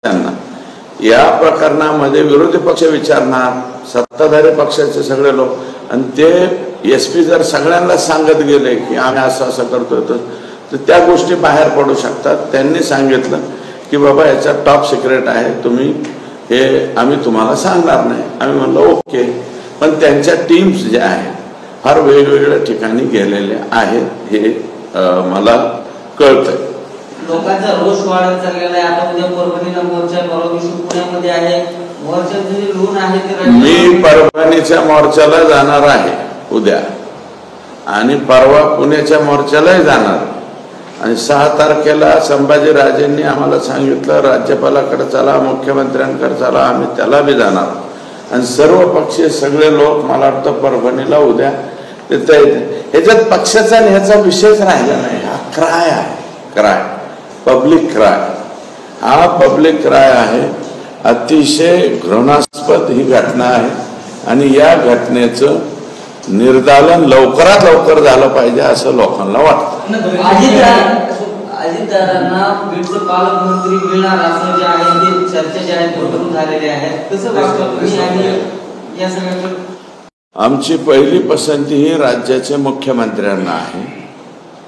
पक्षांना या प्रकरणामध्ये विरोधी पक्ष विचारणार, सत्ताधारी पक्षाचे सगळे लोक, आणि ते एसपी जर सगळ्यांना सांगत गेले की आम्ही असं असं करतोय तर त्या गोष्टी बाहेर पडू शकतात। त्यांनी सांगितलं की बाबा याचा टॉप सिक्रेट आहे, तुम्ही हे आम्ही तुम्हाला सांगणार नाही। आम्ही म्हणलो ओके, पण त्यांच्या टीम्स ज्या आहेत फार वेगवेगळ्या ठिकाणी गेलेले आहेत हे मला कळतंय। लोकांचा रोष वाढत चाललेला आहे। आता उद्या परभणीला मोर्चा, परवा दिवशी पुण्यामध्ये आहे मोर्चाचे जे लोन आहे ते मी परभणीच्या मोर्चाला जाणार आहे उद्या, आणि परवा पुण्याच्या मोर्चालाही जाणार, आणि 6 तारखेला संभाजीराजेंनी आम्हाला सांगितलं राज्यपालाकडे चला, मुख्यमंत्र्यांकडे चला, आम्ही त्याला बी जाणार, आणि सर्व पक्षीय सगळे लोक मला वाटतं परभणीला उद्या तिथे येते। ह्याच्यात पक्षाचा आणि ह्याचा विषयच राहिला नाही। हा क्राय आहे, क्राय, पब्लिक क्राय, हा पब्लिक क्राय आहे। अतिशय घृणास्पद ही घटना आहे, आणि या घटनेचं निर्दालन लवकरात लवकर झालं पाहिजे असं लोकांना वाटतं। अजितदादांना बीडचे पालकमंत्री मिळणार असं जे आहे ते चर्चा जी आहे भरपूर झालेली आहे, कसं वाटतं तुम्ही? आणि या सगळ्याकडे आमची पहिली पसंती ही राज्याचे मुख्यमंत्र्यांना आहे,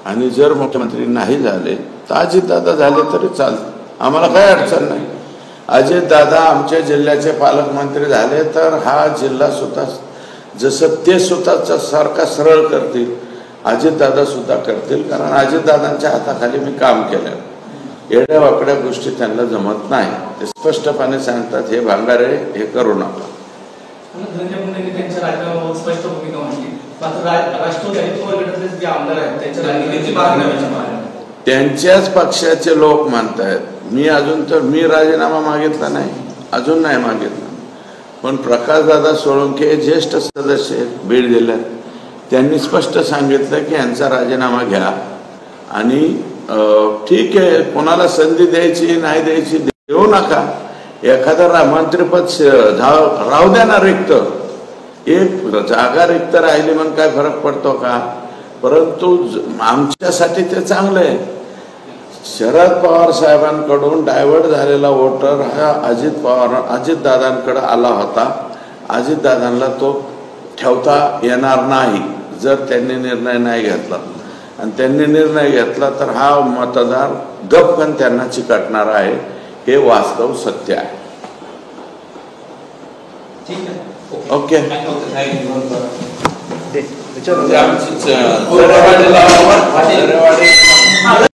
आणि जर मुख्यमंत्री नाही झाले तर अजितदादा झाले तरी चालतं, आम्हाला काही अडचण नाही। अजितदादा आमच्या जिल्ह्याचे पालकमंत्री झाले तर हा जिल्हा सुद्धा जसं ते स्वतःचा सारखा सरळ करतील, अजितदादा सुद्धा करतील, कारण अजितदादांच्या हाताखाली मी काम केलं। येड्या वाकड्या गोष्टी त्यांना जमत नाही, ते स्पष्टपणे सांगतात, हे भांगारे हे करू नका। त्यांच्याच पक्षाचे लोक म्हणतायत। मी राजीनामा मागितला नाही, अजून नाही मागितला, पण प्रकाशदादा सोळंके ज्येष्ठ सदस्य आहेत बीड जिल्ह्यात, त्यांनी स्पष्ट सांगितलं की यांचा राजीनामा घ्या, आणि ठीक आहे कोणाला संधी द्यायची नाही द्यायची देऊ नका, एखादं मंत्रिपद राहू द्या ना रिक्त, एक जागा रिक्त राहिली म्हणून काय फरक पडतो का? परंतु आमच्यासाठी ते चांगलं आहे। शरद पवार साहेबांकडून डायव्हर्ट झालेला वोटर हा अजितदादांकडे आला होता, अजितदादांना तो ठेवता येणार नाही जर त्यांनी निर्णय नाही घेतला, आणि त्यांनी निर्णय घेतला तर हा मतदार गपकन त्यांना चिकटणार आहे, हे वास्तव सत्य आहे। ओके,